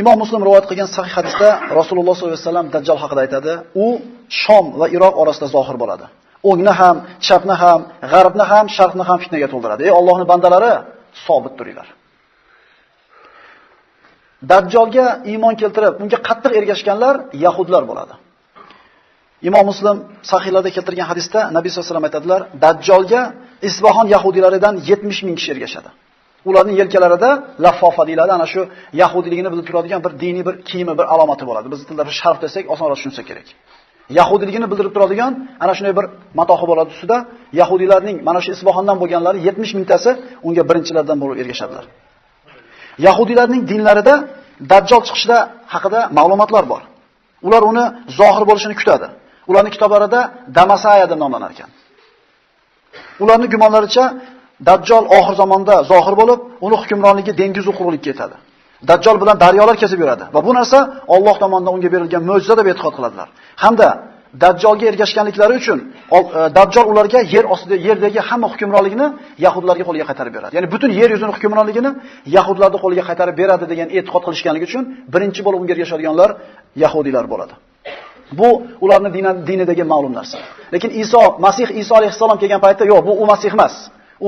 Imom Muslim rivoyat qilgan sahih hadisda Rasululloh sollallohu alayhi vasallam Dajjal haqida aytadi. U Shom va Iroq orasida zohir bo'ladi. O'ngni ham, chapni ham, g'arbni ham, sharqni ham fitnaga to'ldiradi. Ey Allohning bandalari, sobit turinglar. Dajjalga iymon keltirib, unga qattiq ergashganlar yahudlar bo'ladi. Imom Muslim sahihlarda keltirgan hadisda Nabiy sollallohu alayhi vasallam aytadilar, Dajjalga Isfahon yahudilaridan 70 ming kishi ergashadi. Ularning yelkalarida laffofa deyiladi, ana shu yahudiyligini bildirib turadigan bir diniy bir kiyimi, bir alomati bo'ladi. Biz tilda sharf desak, osonroq tushunsa kerak. Yahudiyligini bildirib turadigan ana shunday bir matohi bo'ladi ustida. Yahudiylarning mana shu Isfahondan bo'lganlari 70 mingtasi unga birinchilardan bo'lib ergashadilar. Yahudiylarning dinlarida Dajjal chiqishida haqida ma'lumotlar bor. Ular uni zohir bo'lishini kutadi. Ularning kitoblarida Damasaya deb nomlanar ekan. Ularning gumonlaricha Dajjal oxir zamonda zohir bo'lib, uni hukmronligi dengizu quruqlikka yetadi. Dajjal bilan daryolar kesib yuradi va bu narsa Alloh tomonidan unga berilgan mo'jiza deb e'tiqod qiladilar. Hamda Dajjalga ergashganliklari uchun Dajjal ularga yer ostida yerdagi hamma hukmronligini yahudlarga qo'liga qaytarib beradi. Ya'ni butun yer yuzining hukmronligini yahudlarning qo'liga qaytarib beradi degan e'tiqod qilishganligi uchun birinchi bo'lib unga ergashadiganlar yahudiylar bo'ladi. Bu ularning dinidagi ma'lum narsa. Lekin Masih Iso alayhissalom kelgan paytda yo'q, bu u Masih emas.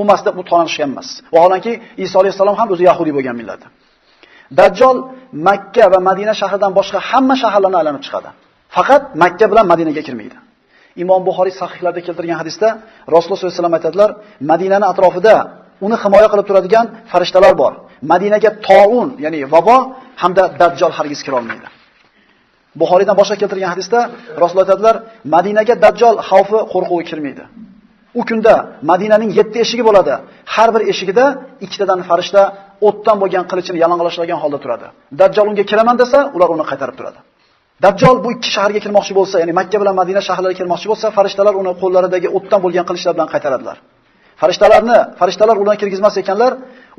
U Masih deb tanishgan emas. Vaholanki Iso alayhissalom ham o'zi yahudiy bo'lgan millat. Dajjal Makka va Madina shahridan boshqa hamma shaharlarni aylanib chiqadi. Faqat Makka bilan Madinaga kirmaydi. Imom Buxoriy sahihlarda keltirgan hadisda Rasululloh sollallohu alayhi vasallam aytadilar, Madinaning atrofida uni himoya qilib turadigan farishtalar bor. Madinaga to'un, ya'ni vabo hamda Dajjal hargiz kira olmaydi. Buxoriydan boshqa keltirgan hadisda Rasululloh aytadilar, Madinaga Dajjal xavfi, qo'rquvi kirmaydi. U kunda Madinaning 7 eshigi bo'ladi. Har bir eshigida ikkitadan farishta o'tdan bo'lgan qilichini yalang'ochlagan holda turadi. Dajjal unga kiraman desa, ular uni qaytarib turadi. Dajjal bu ikki shaharga kirmoqchi bo'lsa, ya'ni Makka bilan Madina shaharlariga kirmoqchi bo'lsa, farishtalar uni qo'llaridagi o'tdan bo'lgan qilichlar bilan qaytaradilar. Farishtalar ularni kirgizmas ekanlar,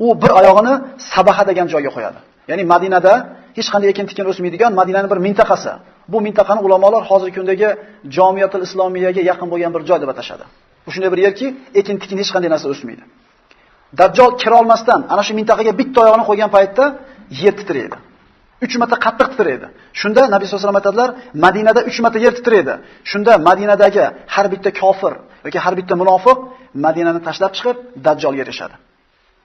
u bir oyog'ini Sabaha degan joyga qo'yadi. Ya'ni Madinada hech qanday ekin-tikin o'smaydigan Madinaning bir mintaqasi. Bu mintaqani ulamolar hozirgi kundagi Jamiyatul Islomiyaga yaqin bo'lgan bir joy deb atashadi. Bu shunday bir yerki, ekin-tikin hech qanday narsa o'smaydi. Dajjal kira olmasdan ana shu mintaqaga bitta oyog'ini qo'ygan paytda yer titraydi. 3 marta qattiq titraydi. Shunda Nabiy sollallohu alayhi vasallam aytadilar, Madinada 3 marta yer titraydi. Shunda Madinadagi har bitta kofir yoki har bitta munofiq Madinani tashlab chiqib Dajjalga erishadi.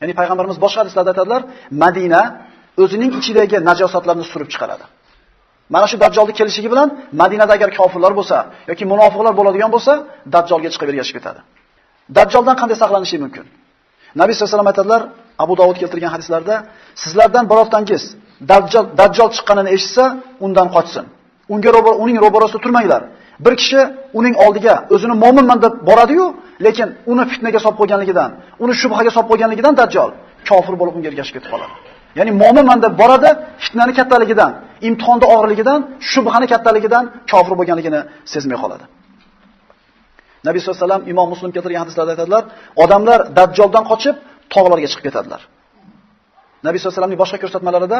Ya'ni payg'ambarimiz boshqa hadislarda aytadilar, Madina o'zining ichidagi najosatlarni surib chiqaradi. Mana shu Dajjalning kelishligi bilan Madinada agar kofirlar bo'lsa yoki munofiqlar bo'ladigan bo'lsa, Dajjalga chiqib ergashib ketadi. Dajjaldan qanday saqlanish mumkin? Nabiy sollallohu alayhi vasallam aytadilar, Abu Dovud keltirgan hadislarda, sizlardan birortangiz Dajjal chiqqanini eshitsa, undan qochsin. Uning ro'barasida turmanglar. Bir kishi uning oldiga o'zini mo'minman deb boradi-yu, lekin uni fitnaga solib qo'yganligidan, uni shubhaga solib qo'yganligidan Dajjal kofir bo'lib unga ergashib ketib qoladi. Ya'ni mo'minman deb boradi, fitnaning kattaligidan, imtihonda og'irligidan, shubhani kattaligidan kofir bo'lganligini sezmay qoladi. Nabiy sollallohu alayhi vasallam Imom Muslim keltirgan hadislarda aytadilar, odamlar Dajjaldan qochib tog'larga chiqib ketadilar. Nabiy sollallohu alayhi vasallamning boshqa ko'rsatmalarida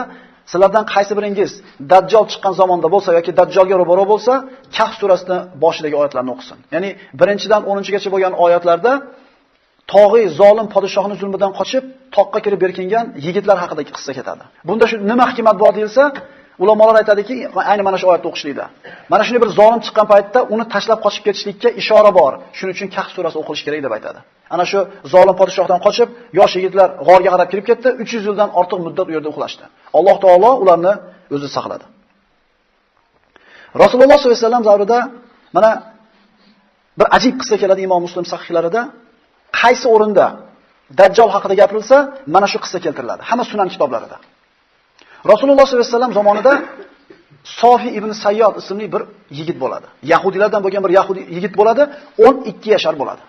sizlardan qaysi biringiz Dajjal chiqqan zamonda bo'lsa yoki Dajjalga ro'baro bo'lsa, Kahf surasining boshidagi oyatlarni o'qisin. Ya'ni 1-dan 10-gacha bo'lgan oyatlarda tog'iy zolim podshohning zulmidan qochib toqqa kirib berkingan yigitlar haqidagi qissa ketadi. Bunda shu nima hikmat bor deyilsa, ulamolar aytadiki, ayni mana shu oyatni o'qishlikda. Mana shunday bir zolim chiqqan paytda uni tashlab qochib ketishlikka ishora bor. Shuning uchun Kahf surasi o'qilish kerak deb aytadi. Ana shu zolim podshohdan qochib, yosh yigitlar g'orga qarab kirib ketdi, 300 yildan ortiq muddat u yerda uxlashdi. Alloh taolo ularni o'zi saqladi. Rasululloh sollallohu alayhi vasallam davrida mana bir ajib qissa keladi Imom Muslim sahihlarida. Qaysi o'rinda Dajjal haqida gapirilsa, mana shu qissa keltiriladi. Hamma sunan kitoblarida. Rasululloh sollallohu alayhi vasallam zamonida Sofi ibn Sayyod ismli bir yigit bo'ladi. Yahudilardan bo'lgan bir yahudi yigit bo'ladi, 12 yashar bo'ladi.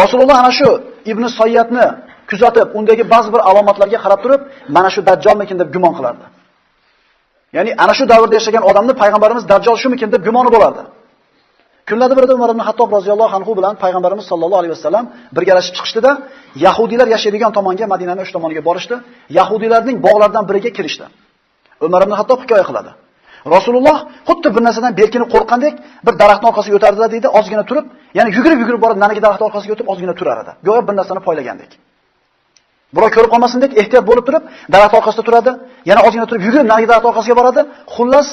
Rasululloh ana shu Ibn Sayyodni kuzatib, undagi ba'zi bir alomatlarga qarab turib, mana shu Dajjalmikin deb gumon qilardi. Ya'ni ana shu davrda yashagan odamni payg'ambarimiz Dajjal shumikin deb gumoni bo'lardi. Kunlarda birida Umar ibn Hattob roziyallohu anhu bilan payg'ambarimiz sollallohu alayhi vasallam birgalashib chiqishdida, yahudilar yashaydigan tomonga, Madinaning o'sha tomoniga borishdi. Yahudilarning bog'laridan biriga kirishdi. Umar ibn Hattob hikoya qiladi. Rasululloh xuddi bir narsadan berkinib qo'rqqandek bir daraxtning orqasiga o'tardilar deydi, ozgina turib, ya'ni yugurib borib narigi daraxt orqasiga o'tib ozgina turar edi. Go'yo bir narsani poylagandek. Birov ko'rib qolmasin deb ehtiyot bo'lib turib, daraxt orqasida turadi, yana ozgina turib yugurib narigi daraxt orqasiga boradi. Xullas,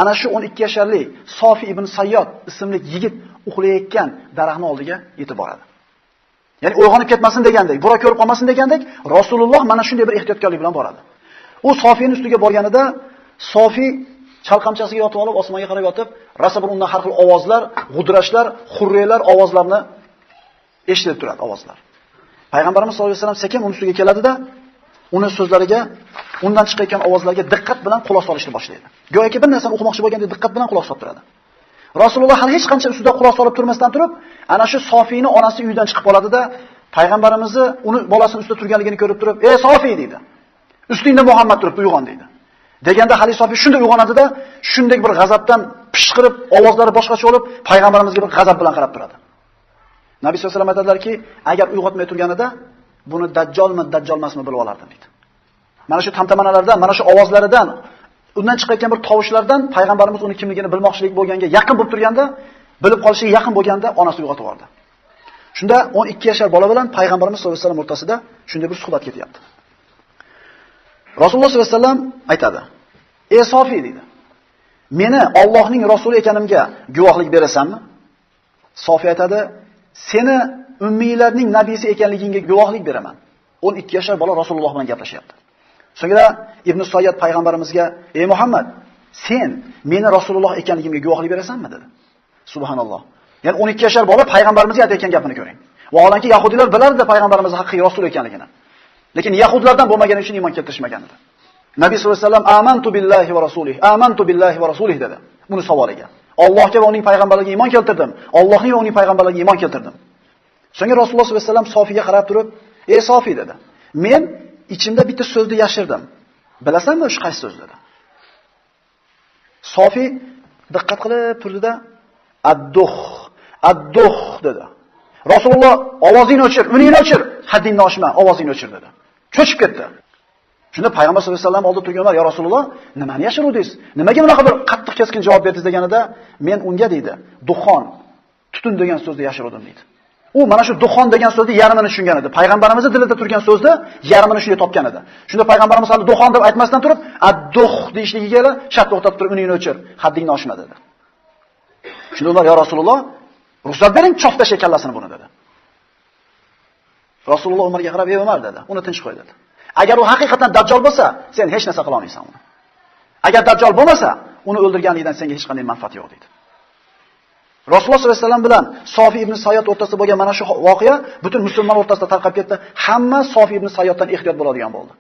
ana shu 12 yoshli Sofi ibn Sayyod ismli yigit uxlayotgan daraxtning oldiga yetib boradi. Ya'ni uyg'onib ketmasin degandek, birov ko'rib qolmasin degandek, Rasululloh mana shunday bir ehtiyotkorlik bilan boradi. U Sofining ustiga borganida Sofi chalqamchasiga yotib olib, osmonga qarab yotib, rosa bir undan har xil ovozlar, g'udrashlar, xurriylar ovozlarini eshitilib turadi, ovozlar. Payg'ambarimiz sollallohu alayhi vasallam sekin uning ustiga keladi-da, uning so'zlariga, undan chiqayotgan ovozlarga diqqat bilan quloq solishni boshlaydi. Go'yoki bir narsani o'qimoqchi bo'lgandek diqqat bilan quloq solib turadi. Rasululloh hali hech qancha ustida quloq solib turmasdan turib, ana shu Sofiyni onasi uydan chiqib qoladi-da, payg'ambarimizni uni bolasining ustida turganligini ko'rib turib, "Ey Sofiy" deydi. "Ustingda Muhammad turibdi, uyg'on" deydi. Deganda Hali Sofiy shunday uyg'onadi-da, shunday bir g'azabdan pishqirib, ovozlari boshqacha bo'lib, payg'ambarimizga bir g'azab bilan qarab turadi. Nabiy sollallohu alayhi vasallam aytadilar-ki, agar uyg'otmay turganida buni dajjolmi, dajjol emasmi bilib olardim deydi. Mana shu tamtamanalardan, mana shu ovozlaridan, undan chiqayotgan bir tovushlardan payg'ambarimiz uni kimligini bilmoqchilik bo'lganga yaqin bo'lib turganda, bilib qolishiga yaqin bo'lganda onasi uyg'otib yubordi. Shunda 12 yoshar bola bilan payg'ambarimiz sollallohu alayhi vasallam o'rtasida shunday bir suhbat ketyapti. Rasululloh sollallohu alayhi vasallam aytadi: "Ey Sofiy" deydi. "Meni Allohning rasuli ekanimga guvohlik berasanmi?" Sofiy aytadi: "Seni ummiylarning nabiysi ekanligingga guvohlik beraman." 12 yoshar bola Rasululloh bilan gaplashyapti. So'ngra Ibn Sayyad payg'ambarimizga: "Ey Muhammad, sen meni Rasululloh ekanligimga guvohlik berasanmi?" dedi. Subhanalloh. Ya'ni 12 yoshar bola payg'ambarimizga aytayotgan gapini ko'ring. Vaholanki yahudiylar bilardi payg'ambarimiz haqiqiy rasul ekanligini. Lekin yahudlardan bo'lmagani uchun iymon keltirishmagan edi. Nabiy sollallohu alayhi vasallam "Amantu billahi va rasulih, amantu billahi va rasulih" dedi. Buni savoliga. Allohga va uning payg'ambarligiga iymon keltirdim. Allohning va uning payg'ambarligiga iymon keltirdim. So'ngra Rasululloh sollallohu alayhi vasallam Sofiga qarab turib, "Ey Sofi" dedi. "Men ichimda bitta so'zni yashirdim. Bilasanmi shu qaysi so'z?" dedi. Sofi diqqat qilib turdi-da, "Ad-duh, ad-duh" dedi. Rasululloh "Ovozingni o'chir, uningni o'chir, haddingni oshma, ovozingni o'chir" dedi. Cho'chib ketdi. Shunda payg'ambar sollallohu alayhi vasallam oldi turgan Umar: "Ya Rasululloh, nimani yashiruvdingiz? Nimaga bunaqa bir qattiq keskin javob berdingiz?" deganida, "Men unga" deydi, "duxon, tutun degan so'zni yashiruvdim" deydi. U mana shu duxon degan so'zni yarmini tushungan edi. Payg'ambarimizning tilida turgan so'zni yarmini shunday topgan edi. Shunda payg'ambarimiz hali duxon deb aytmasdan turib, "ad-duh" deyishligiga shart to'xtab turib, "Uningni o'chir, haddingni oshma" dedi. Shunda Umar: "Ya Rasululloh, ruxsat bering, choftashay kallasini buni" dedi. Rasululloh Umarga qarab: "Ey Umar" dedi, "uni tinch qo'y" dedi. "Agar u haqiqatan dajjol bo'lsa, sen hech narsa qila olmaysan uni. Agar dajjol bo'lmasa, uni o'ldirganlikdan senga hech qanday manfaat yo'q" dedi. Rasululloh sollallohu alayhi vasallam bilan Sofi ibn Sayyod o'rtasida bo'lgan mana shu voqea butun musulmon o'rtasida tarqab ketdi. Hamma Sofi ibn Sayyoddan ehtiyot bo'ladigan bo'ldi.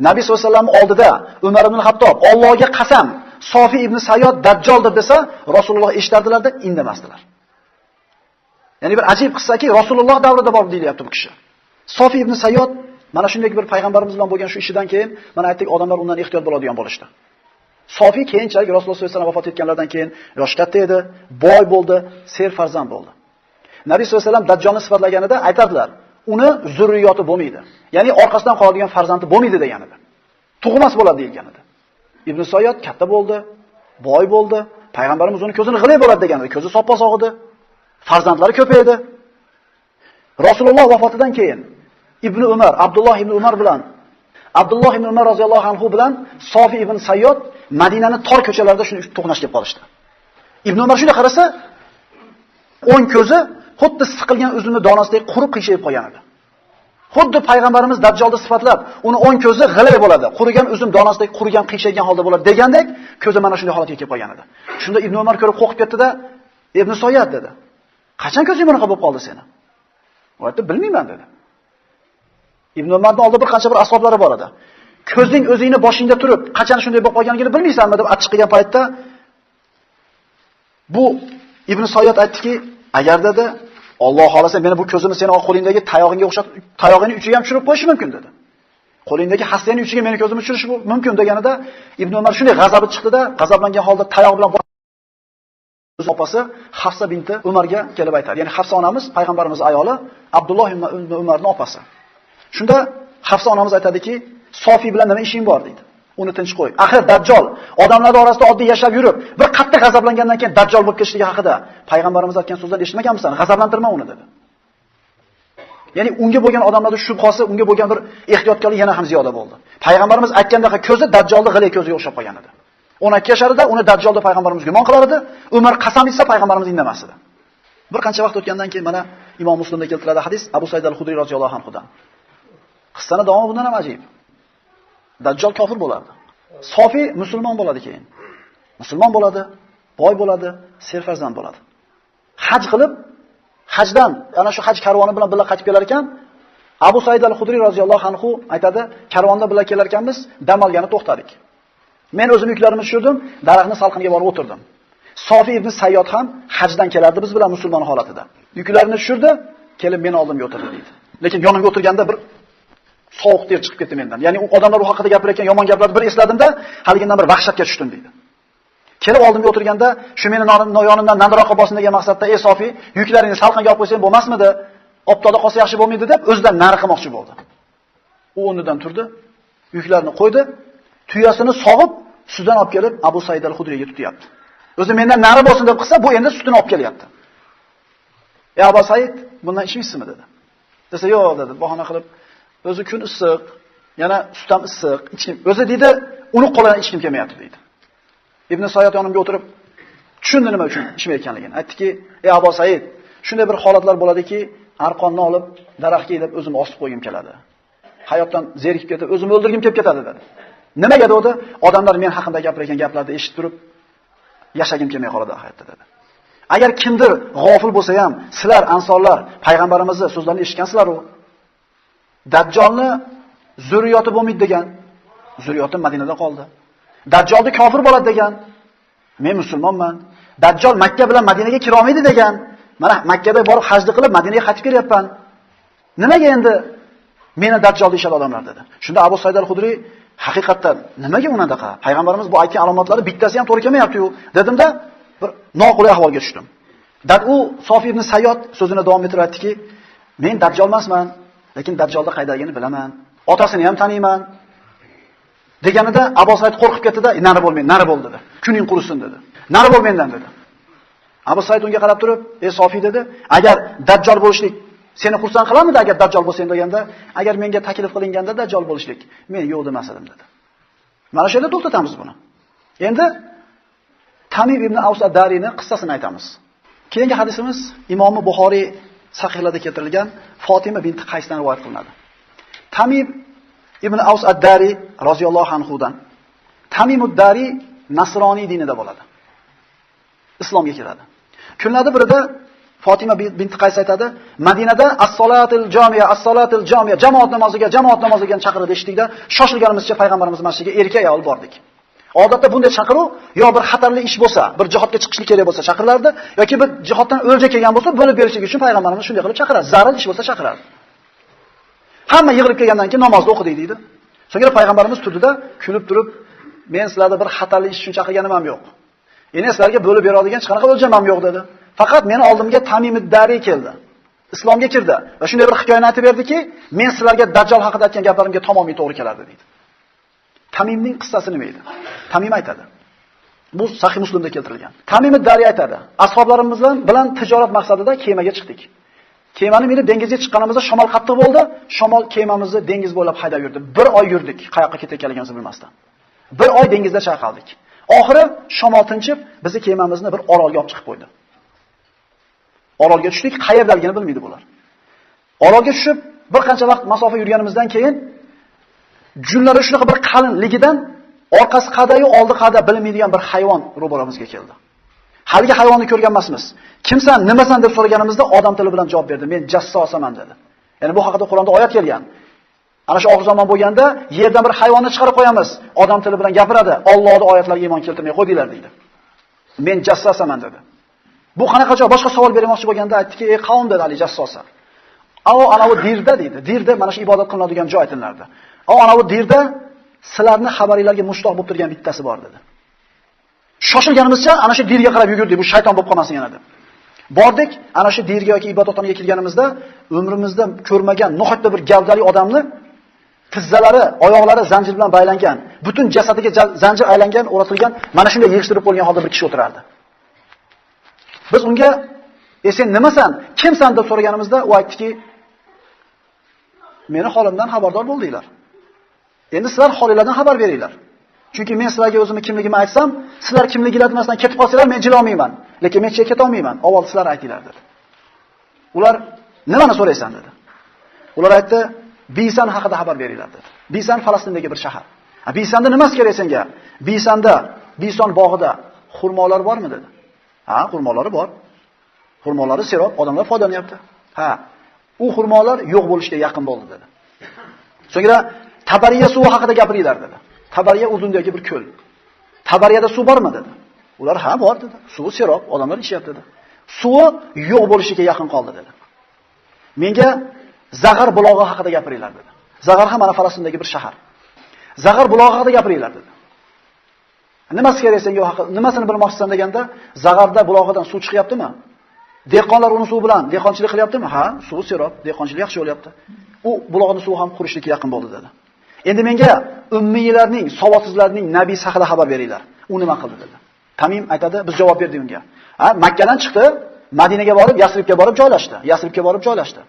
Nabiy sollallohu alayhi vasallam oldida Umar ibn Xattob Allohga qasam, Sofi ibn Sayyod dajjoldir desa, Rasululloh eshitardilar-da, indamasdilar. Ya'ni bir ajib qissaki, Rasululloh davrida bor deyilyapti bu kishi. Sofi ibn Sayyod mana shunday bir payg'ambarimiz bilan bo'lgan shu ishidan keyin mana aytdik, odamlar undan ehtiyot bo'ladigan bo'lishdi. Sofi keyinchalik Rasululloh sollallohu alayhi vasallam vafot etganlardan keyin yosh katta edi, boy bo'ldi, ser farzand bo'ldi. Nabiy sollallohu alayhi vasallam dajjolni sifatlaganida aytardilar, uni zurriyoti bo'lmaydi. Ya'ni orqasidan qoladigan farzandi bo'lmaydi degan edi. Tug'mas bo'ladi degan edi. Ibn Sayyod katta bo'ldi, boy bo'ldi, payg'ambarimiz uni ko'zini g'ilay bo'ladi degan edi. Ko'zi soppa-sog' edi. Farzandlari ko'paydi. Rasululloh vafotidan keyin Ibn Umar, Abdulloh ibn Umar bilan Abdulloh ibn Umar roziyallohu anhu bilan Sofi ibn Sayyod Madinaning tor ko'chalarida shuni to'qnash kelib qolishdi. Ibn Umar shunday qarasa, o'ng ko'zi xuddi siqilgan uzumni donasidek qurib qiyshayib qolgan edi. Xuddi payg'ambarimiz dajjolni sifatlab, uni o'ng ko'zi g'ilay bo'ladi, qurigan uzum donasidek qurigan, qiyshaygan holda bo'ladi degandek, ko'zi mana shunday holatga kelib qolgan edi. Shunda Ibn Umar ko'rib qo'rqib ketdi-da, "Ibn Sayyod" dedi. "Qachon ko'zing bunaqa bo'lib qoldi seni?" U aytdi, "Bilmayman" dedi. Ibn Umarning oldida bir qancha bir ashablari bor edi. "Ko'zing o'zingni boshingda turib, qachon shunday bo'lib qolganligini bilmaysanmi?" deb achchiq qilgan paytda bu Ibn Sayyod aytdiki, "Agar" dedi, "Alloh xolasa meni bu ko'zimni seni qo'lingdagi tayog'ingga o'xshatib, tayog'ingni uchiga ham tushirib qo'yish mumkin" dedi. "Qo'lingdagi hassani uchiga meni ko'zimni tushirish mumkin" deganida Ibn Umar shunday g'azabi chiqdi-da, g'azablangan holda tayoq bilan o'z opasi Hafsa binti Umarga kelib aytadi. Ya'ni Hafsa onamiz payg'ambarimiz ayoli, Abdulloh ibn Umarning opasi. Shunda Hafsa onamiz aytadiki, "Sofi bilan nima ishing bor?" deydi. "Uni tinch qo'y. Axir dajjol odamlar orasida oddiy yashab yurib, bir qattiq g'azablangandan keyin dajjol bo'lib ketishligi haqida payg'ambarimiz aytgan so'zlarni eshitmaganmisan? G'azablantirma uni" dedi. Ya'ni unga bo'lgan odamlarning shubhasi, unga bo'lgan bir ehtiyotkorlik yana ham ziyoda bo'ldi. Payg'ambarimiz aytgandek ko'zi Dajjolning g'ilay ko'ziga o'xshab qolgan edi. 12 yasharida uni Dajjolda payg'ambarimiz gumon qilar edi. Umar qasam ichsa payg'ambarimiz indamas edi. Bir qancha vaqt o'tgandan keyin mana Imom Muslimda keltiriladi hadis Abu Said al-Xudri roziyallohu anhudan. Qissani davomi bundan ham ajib. Dajjol kofir bo'lardi. Sofi musulmon bo'ladi keyin. Musulmon bo'ladi, boy bo'ladi, serfarzand bo'ladi. Haj qilib, hajdan, ana shu haj karvoni bilan birga qaytib kelar ekan, Abu Said al-Xudri roziyallohu anhu aytadi, karvonda birga kelar ekanmiz, dam olgani to'xtadik. Men o'zim yuklarimni tushirdim, daraxtning salqiniga borib o'tirdim. Sofi ibn Sayyod ham hajdan kelardi biz bilan musulmon holatida. Yuklarini tushirdi, kelib meni oldimga o'tirdi deydi. Lekin yonimga o'tirganda bir sovuq ter chiqib ketdi mendan. Ya'ni u odamlar u haqida gapirayotgan yomon gaplarni bir esladimda, haligindan bir vahshatga tushdim deydi. Kelib oldimga o'tirganda, shu meni yonimdan nandiroqqa bosin degan maqsadda, "Ey Sofi, yuklaringni salqinga olib qo'ysang bo'lmasmidi? Optoda qolsa yaxshi bo'lmaydi" deb o'zidan nari qilmoqchi bo'ldi. U o'rnidan turdi, yuklarni qo'ydi, tuyasini sog'ib, sutdan olib kelib Abu Said al-Xudriga tutyapti. O'zi mendan nari bo'lsin deb qilsa, bu endi sutini olib kelyapti. "Ey Abu Said, bundan ichmaysizmi?" dedi. Desa, "Yo'q" dedi, bahona qilib. O'zi kun issiq, yana sut ham issiq, ichkim. O'zi deydi, uni qo'lidan ichkim kelmayapti deydi. Ibn Sayyod yonimga o'tirib, tushundi nima uchun ichmayotganligini. Aytdiki, "Ey Abu Said, shunday bir holatlar bo'ladiki, arqonni olib daraxtga ilib o'zimni osib qo'yim keladi. Hayotdan zerikib ketib, o'zimni o'ldirgim kelib ketadi" dedi. Nimaga dedi? Odamlar men haqimda gapirayotgan gaplarni eshitib turib, yashagim kelmay qoladi hayotda dedi. Agar kimdir g'ofil bo'lsa ham, sizlar ansorlar payg'ambarimizning so'zlarini eshitgansizlar u. Dajjolni zurriyoti bo'lmaydi degan. Zurriyoti Madinada qoldi. Dajjolni kofir bo'ladi degan. Men musulmonman. Dajjol Makka bilan Madinaga kira olmaydi degan. Mana Makkada borib hajni qilib Madinaga qaytib kelyapman. Nimaga endi meni Dajjol deyshadi odamlar dedi. Shunda Abu Said al-Xudri haqiqatdan nimaga unaqa? Payg'ambarimiz bu aytgan alomatlari bittasi ham to'g'ri kelmayapti-yu, dedimda bir noqulay ahvolga tushdim. U Sofi ibn Sayyod so'zini davom ettirib aytdiki, "Men Dajjol emasman, lekin Dajjolda qaydaligini bilaman. Otasini ham taniyman." Deganida Abu Said qo'rqib ketdi-da, "Nari bo'lmaydi, nari bo'l" dedi. "Kuning qurisin" dedi. "Nari bo'l mendan" dedi. Abu Said unga qarab turib, "Ey Sofi" dedi, "Agar Dajjol bo'lishlik seni xursand qilamidi agar Dajjol bo'lsang" deganda, "Agar menga taklif qilinganda Dajjol bo'lishlik, men yo'q demas edim" dedi. Mana shu yerda to'xtatamiz buni. Endi Tamim ibn Aws ad-Dariyning qissasini aytamiz. Keyingi hadisimiz Imom Buxoriy sahihlarida keltirilgan Fatima binti Qaysdan rivoyat qilinadi. Tamim ibn Aws ad-Dari roziyallohu anhudan. Tamim ad-Dari Nasroniy dinida bo'ladi. Islomga kiradi. Kunlarda birida Fatima binti Qays aytadi, Madinada as-salatul jamiya, as-salatul jamiya, jamoat namoziga chaqirib eshitdikda, shoshilganimizcha payg'ambarimiz masjidiga erkak ayol bordik. Odatda bunday chaqiruv yo bir xatarli ish bo'lsa, bir jihodga chiqishlik kerak bo'lsa chaqirilardi, yoki bir jihoddan o'lja kelgan bo'lsa, bo'lib berishlik uchun payg'ambarimiz shunday qilib chaqiradi. Zarur ish bo'lsa chaqiradi. Hamma yig'ilib kelgandan keyin namozni o'qidik deydi. So'ngra payg'ambarimiz turdida kulib turib, "Men sizlarni bir xatarli ish uchun chaqirganim ham yo'q. Endi sizlarga bo'lib beradigan hech qanaqa o'ljam ham yo'q" dedi. Faqat meni oldimga Tamim ad-Dari keldi. Islomga kirdi va shunday bir hikoyani aytib berdiki, "Men sizlarga Dajjol haqida aytgan gaplarimga tamomiy to'g'ri kelardi" dedi. Tamimning qissasi nima edi? Tamim aytadi. Bu Sahih Muslimda keltirilgan. Tamim ad-Dari aytadi. Ashoblarimiz bilan tijorat maqsadida kemaga chiqdik. Kemani minib dengizga chiqqanimizda shamol qattiq bo'ldi. Shamol kemamizni dengiz bo'ylab haydab yurdi. 1 oy yurdik, qayoqqa ketayotganligimizni bilmasdan. 1 oy dengizda chayqaldik. Oxiri shamol tinchib, bizni kemamizni bir orolga olib chiqib qo'ydi. Orolga tushdik, qayerdaligini bilmaydi bular. Orolga tushib, bir qancha vaqt masofa yurganimizdan keyin junlari shunaqa bir qalinligidan orqasi qadayu oldi qada bilmaydigan bir hayvon ro'baramizga keldi. Haligi hayvonni ko'rgan emasmiz. "Kimsan, nimasan?" deb so'raganimizda odam tili bilan javob berdi. "Men jassosaman" dedi. Ya'ni bu haqida Qur'onda oyat kelgan. Ana shu oxir zamon bo'lganda yerdan bir hayvonni chiqarib qo'yamiz, odam tili bilan gapiradi. Allohning oyatlariga iymon keltirmay qo'ydinglar deydi. "Men jassosaman" dedi. Bu qanaqa javob? Boshqa savol bermoqchi bo'lganda aytdiki, "Ey qavm" dedi, "Ali jassosa. Ana bu dirda" deydi. Dirda mana shu ibodat qilinadigan joy aytiladi. Ana bu dirda sizlarning xabaringlarga mushtoq bo'lib turgan bittasi bor" dedi. Shoshilganimizcha ana shu dirga qarab yugurdik, bu shayton bo'lib qolmasin yana deb. Bordik, ana shu dirga yoki ibodatxonaga kelganimizda umrimizda ko'rmagan nohayotda bir gavdali odamni tizzalari, oyoqlari zanjir bilan baylangan, butun jasadiga zanjir aylangan, o'ratilgan, mana shunday yig'ishtirib qo'ygan holda bir kishi o'tirardi. Biz unga, "Sen nimasan? Kimsan?" deb so'raganimizda u aytdiki, meni holimdan xabardor bo'ldinglar. Endi sizlar holinglardan xabar beringlar. Chunki men sizlarga o'zimni kimligimni aytsam, sizlar kimliginglarni bilmasdan ketib qolsanglar, men jila olmayman. Lekin men chekka keta olmayman. Avval sizlar aytinglar dedi. Ular nimani so'raysan dedi. Ular aytdi, Bisan haqida xabar beringlar dedi. Bisan Falastindagi bir shahar. Bisanda nimasi kerak senga? Bisanda, Bison bog'ida xurmolar bormi dedi. Ha, xurmolari bor. Xurmolari serob, odamlar foydalanyapti. Ha, u xurmolar yo'q bo'lishga yaqin bo'ldi dedi. So'ngra Tabariya suvi haqida gapiringlar dedi. Tabariya uzundagi bir ko'l. Tabariyada suv bormi dedi. Ular ha bor dedi. Suvi serob, odamlar ichyapti dedi. Suvi yo'q bo'lishiga yaqin qoldi dedi. Menga Zag'ar bulog'i haqida gapiringlar dedi. Zag'ar ham mana Falastindagi bir shahar. Zag'ar bulog'i haqida gapiringlar dedi. Nimasi kerak senga u haqida? Nimasini bilmoqchisan deganda, Zag'arda bulog'idan suv chiqyaptimi? Dehqonlar uni suv bilan dehqonchilik qilyaptimi? Ha, suv serob, dehqonchilik yaxshi bo'lyapti. U buloqning suvi ham qurishlikka yaqin bo'ldi dedi. Endi menga ummiylarning, savodsizlarning nabiysi haqida xabar beringlar. U nima qildi dedi. Tamim aytadi, biz javob berdik unga. Ha, Makkadan chiqdi, Madinaga borib, Yasribga borib joylashdi. Yasribga borib joylashdi.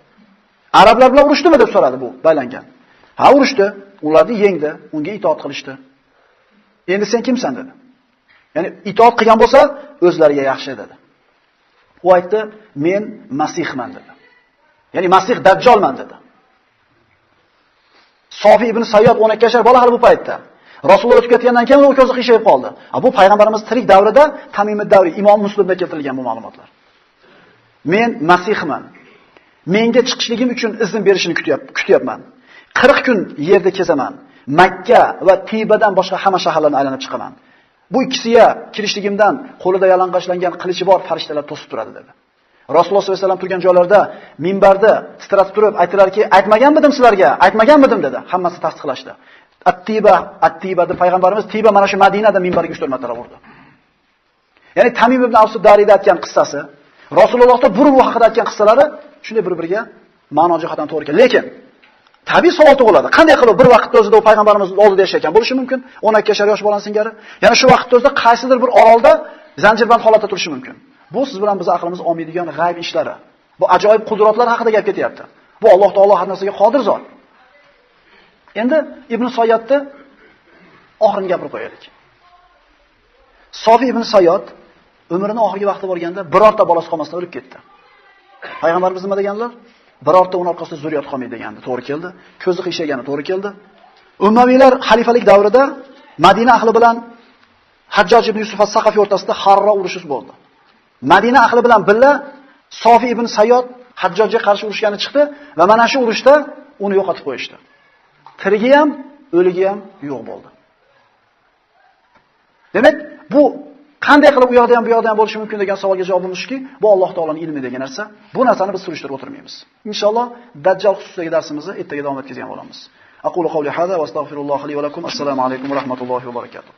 Arablar bilan urushdimi deb so'radi bu baylangan. Ha, urushdi. Ularni yengdi, unga itoat qilishdi. Endi sen kimsan dedi. Ya'ni itoat qilgan bo'lsa, o'zlariga yaxshi dedi. U aytdi, men Masihman dedi. Ya'ni Masih Dajjolman dedi. Sofi ibn Sayyod 12 yashar bola hali bu paytda. Rasululloh o'tib ketgandan keyin u ko'zi qiyshayib qoldi. Bu payg'ambarimiz tirik davrida Tamimid davri Imom Muslimda keltirilgan bu ma'lumotlar. Men Masihman. Menga chiqishligim uchun izn berishini kutyapman. 40 kun yerda kezaman. Makka va Tibadan boshqa hamma shaharlarni aylanib chiqaman. Bu ikkisiga kirishligimdan qo'lida yalang'ochlangan qilichi bor farishtalar to'sib turadi dedi. Rasululloh sollallohu alayhi vasallam turgan joylarda minbarda titratib turib aytdilarki, aytmaganmidim sizlarga? Aytmaganmidim dedi. Hammasi tasdiqlashdi. At-Tiba deb payg'ambarimiz Tiba mana shu Madinada minbarga 3-4 marta urdi. Ya'ni Tamim ibn Avs Dariyda aytgan qissasi, Rasulullohda bu haqida aytgan qissalari shunday bir-biriga ma'no jihatdan to'g'ri keladi. Lekin tabiiy savol tug'iladi. Qanday qilib bir vaqtda o'zida u payg'ambarimiz oldida yashagan bo'lishi mumkin? 12 yashar yosh bolaning singari. Ya'ni shu vaqtda o'zida qaysidir bir orolda zanjirband holatda turishi mumkin. Bu siz bilan biz aqlimiz olmaydigan g'ayb ishlari. Bu ajoyib qudratlar haqida gap ketyapti. Bu Alloh taolo har narsaga qodir zot. Endi Ibn Sayyodni oxirini gapirib qo'yaylik. Sofi ibn Sayyod umrining oxirgi vaqti bo'lganda birorta bolasi qolmasdan o'lib ketdi. Payg'ambarimiz nima deganlar? Birorta uning orqasida zurriyat qolmaydi degandi. To'g'ri keldi. Ko'zi qiyshagani to'g'ri keldi. Ummaviylar xalifalik davrida Madina ahli bilan Hajjoj ibn Yusuf as-Saqafiy o'rtasida Harro urushi bo'ldi. Madina ahli bilan birga Sofi ibn Sayyod Hajjojga qarshi urushgani chiqdi va mana shu urushda uni yo'qotib qo'yishdi. Tirigi ham, o'ligi ham yo'q bo'ldi. Demak, bu qanday qilib u yoqda ham bu yoqda ham bo'lishi mumkin degan savolga javobimiz shuki, bu Alloh taoloning ilmi degan narsa. Bu narsani biz surishtirib o'tirmaymiz. Inshaalloh Dajjal xususidagi darsimizni ertaga davom etkazgan bo'lamiz. Aqulu qawli hada va astagfirulloh li va lakum. Assalomu alaykum va rahmatullohi va barakatuh.